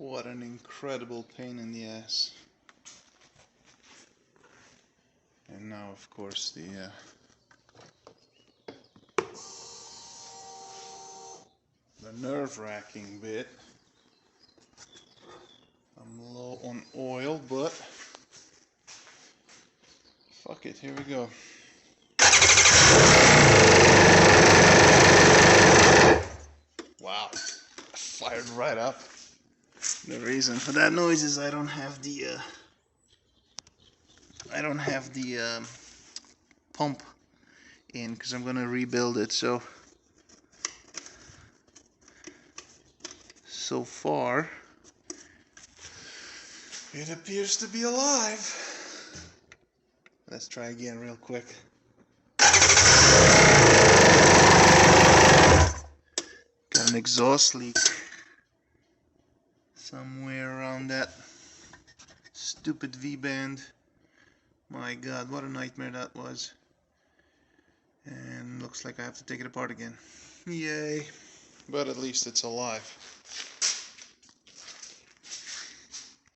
What an incredible pain in the ass. And now, of course, the nerve-wracking bit. I'm low on oil, but fuck it, here we go. Wow, fired right up. The reason for that noise is I don't have the pump in because I'm gonna rebuild it. So far it appears to be alive. Let's try again real quick. Got an exhaust leak somewhere around that stupid V-band. My god, what a nightmare that was. And looks like I have to take it apart again. Yay. But at least it's alive.